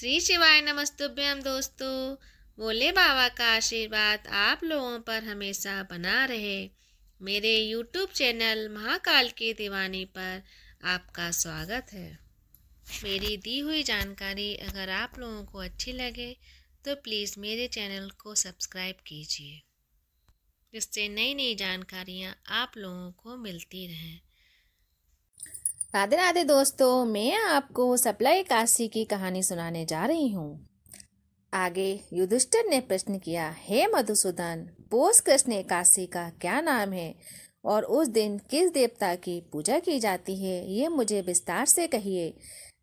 श्री शिवाय नमस्तुभ्यम दोस्तों। भोले बाबा का आशीर्वाद आप लोगों पर हमेशा बना रहे। मेरे YouTube चैनल महाकाल की दीवानी पर आपका स्वागत है। मेरी दी हुई जानकारी अगर आप लोगों को अच्छी लगे तो प्लीज़ मेरे चैनल को सब्सक्राइब कीजिए, जिससे नई नई जानकारियाँ आप लोगों को मिलती रहें। राधे राधे दोस्तों, मैं आपको सप्ला एकादशी की कहानी सुनाने जा रही हूँ। आगे युधिष्ठिर ने प्रश्न किया, हे मधुसूदन, पौष कृष्ण एकादशी का क्या नाम है और उस दिन किस देवता की पूजा की जाती है, ये मुझे विस्तार से कहिए।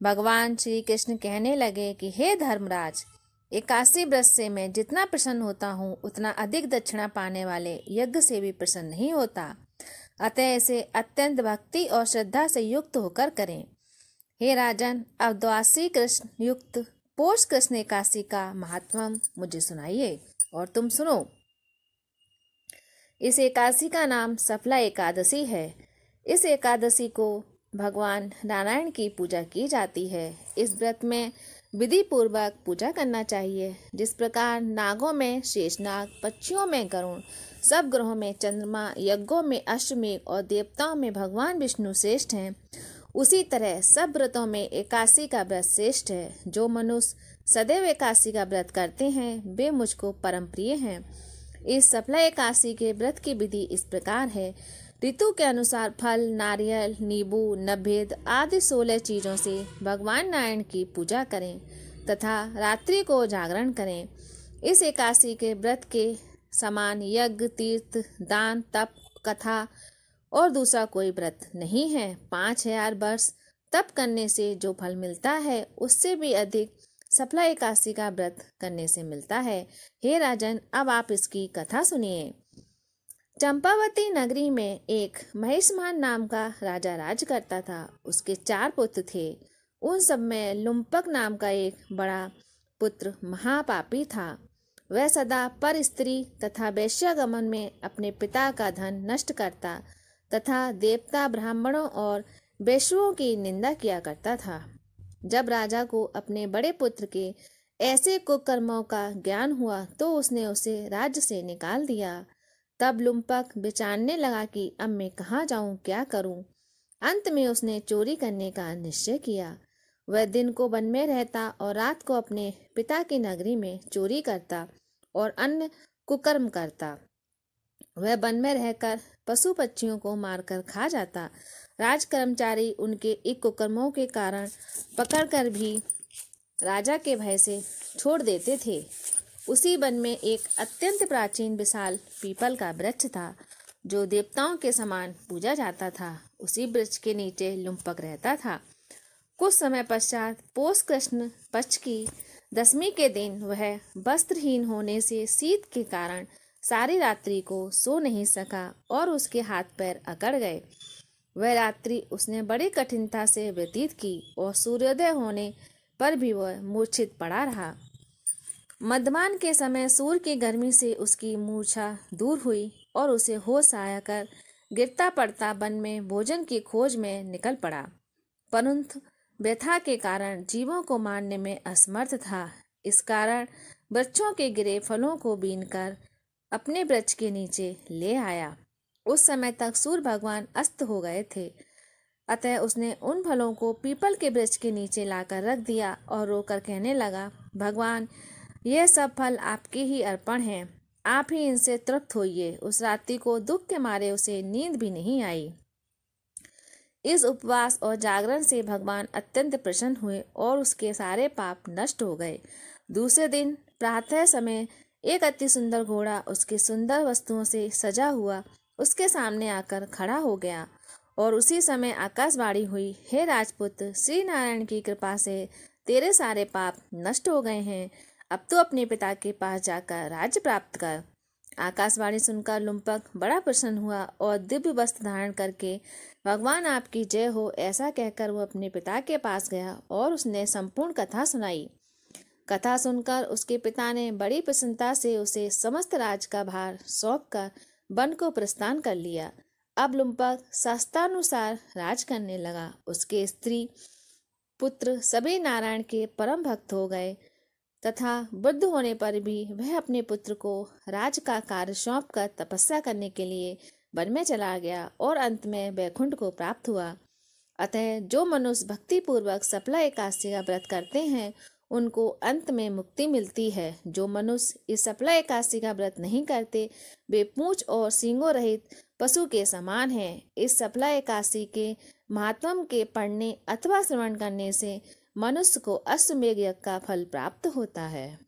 भगवान श्री कृष्ण कहने लगे कि हे धर्मराज, एकादशी व्रत से मैं जितना प्रसन्न होता हूँ उतना अधिक दक्षिणा पाने वाले यज्ञ से भी प्रसन्न नहीं होता। अतः इसे अत्यंत भक्ति और श्रद्धा से युक्त होकर करें। हे राजन, अब द्वादशी कृष्ण युक्त पौष कृष्ण एकादशी का महात्म्य मुझे सुनाइए और तुम सुनो। इस एकादशी का नाम सफला एकादशी है। इस एकादशी को भगवान नारायण की पूजा की जाती है। इस व्रत में विधि पूर्वक पूजा करना चाहिए। जिस प्रकार नागों में शेषनाग, पक्षियों में गरुण, सब ग्रहों में चंद्रमा, यज्ञों में अश्वमेघ और देवताओं में भगवान विष्णु श्रेष्ठ हैं, उसी तरह सब व्रतों में एकादशी का व्रत श्रेष्ठ है। जो मनुष्य सदैव एकादशी का व्रत करते हैं वे मुझको परम प्रिय हैं। इस सफला एकादशी के व्रत की विधि इस प्रकार है। ऋतु के अनुसार फल, नारियल, नींबू, नवेद आदि 16 चीजों से भगवान नारायण की पूजा करें तथा रात्रि को जागरण करें। इस एकादशी के व्रत के समान यज्ञ, तीर्थ, दान, तप, कथा और दूसरा कोई व्रत नहीं है। 5000 वर्ष तप करने से जो फल मिलता है उससे भी अधिक सफला एकादशी का व्रत करने से मिलता है। हे राजन, अब आप इसकी कथा सुनिए। चंपावती नगरी में एक महेशमान नाम का राजा राज करता था। उसके 4 पुत्र थे। उन सब में लुम्पक नाम का एक बड़ा पुत्र महापापी था। वह सदा पर स्त्री तथा वेश्यागमन में अपने पिता का धन नष्ट करता तथा देवता, ब्राह्मणों और वेश्युओं की निंदा किया करता था। जब राजा को अपने बड़े पुत्र के ऐसे कुकर्मों का ज्ञान हुआ तो उसने उसे राज्य से निकाल दिया। तब लुम्पक विचारने लगा कि अब मैं कहाँ जाऊं, क्या करूं। अंत में उसने चोरी करने का निश्चय किया। वह दिन को वन में रहता और रात को अपने पिता की नगरी में चोरी करता और अन्य कुकर्म करता। वह वन में रहकर पशु पक्षियों को मारकर खा जाता। राज कर्मचारी उनके इन कुकर्मों के कारण पकड़कर भी राजा के भय से छोड़ देते थे। उसी वन में एक अत्यंत प्राचीन विशाल पीपल का वृक्ष था जो देवताओं के समान पूजा जाता था। उसी वृक्ष के नीचे लुम्पक रहता था। कुछ समय पश्चात पौष कृष्ण पक्ष की 10वीं के दिन वह वस्त्रहीन होने से शीत के कारण सारी रात्रि को सो नहीं सका और उसके हाथ पैर अकड़ गए। वह रात्रि उसने बड़ी कठिनता से व्यतीत की और सूर्योदय होने पर भी वह मूर्छित पड़ा रहा। मध्याह्न के समय सूर्य की गर्मी से उसकी मूर्छा दूर हुई और उसे होश आया कर गिरता पड़ता वन में भोजन की खोज में निकल पड़ा, परंतु व्यथा के कारण जीवों को मारने में असमर्थ था। इस कारण वृक्षों के गिरे फलों को बीनकर अपने वृक्ष के नीचे ले आया। उस समय तक सूर्य भगवान अस्त हो गए थे, अतः उसने उन फलों को पीपल के वृक्ष के नीचे लाकर रख दिया और रोकर कहने लगा, भगवान, यह सब फल आपके ही अर्पण हैं, आप ही इनसे तृप्त होइए। उस रात्रि को दुख के मारे उसे नींद भी नहीं आई। इस उपवास और जागरण से भगवान अत्यंत प्रसन्न हुए और उसके सारे पाप नष्ट हो गए। दूसरे दिन प्रातः समय एक अति सुंदर घोड़ा उसके सुंदर वस्तुओं से सजा हुआ उसके सामने आकर खड़ा हो गया और उसी समय आकाशवाणी हुई, हे राजपुत्र, श्री नारायण की कृपा से तेरे सारे पाप नष्ट हो गए हैं। अब तो अपने पिता के पास जाकर राज्य प्राप्त कर। आकाशवाणी सुनकर लुम्पक बड़ा प्रसन्न हुआ और दिव्य वस्त्र धारण करके भगवान आपकी जय हो ऐसा कहकर वो अपने पिता के पास गया और उसने संपूर्ण कथा सुनाई। कथा सुनकर उसके पिता ने बड़ी प्रसन्नता से उसे समस्त राज का भार सौंपकर वन को प्रस्थान कर लिया। अब लुम्पक शास्त्रानुसार राज करने लगा। उसके स्त्री पुत्र सभी नारायण के परम भक्त हो गए तथा वृद्ध होने पर भी वह अपने पुत्र को राज का कार्य सौंप कर तपस्या करने के लिए वन में चला गया और अंत में वैकुंठ को प्राप्त हुआ। अतः जो मनुष्य भक्ति पूर्वक सफला एकादशी का व्रत करते हैं उनको अंत में मुक्ति मिलती है। जो मनुष्य इस सफला एकादशी का व्रत नहीं करते वे पूंछ और सींगों रहित पशु के समान हैं। इस सफला एकादशी के महात्म्य के पढ़ने अथवा श्रवण करने से मनुष्य को अश्वमेध यज्ञ का फल प्राप्त होता है।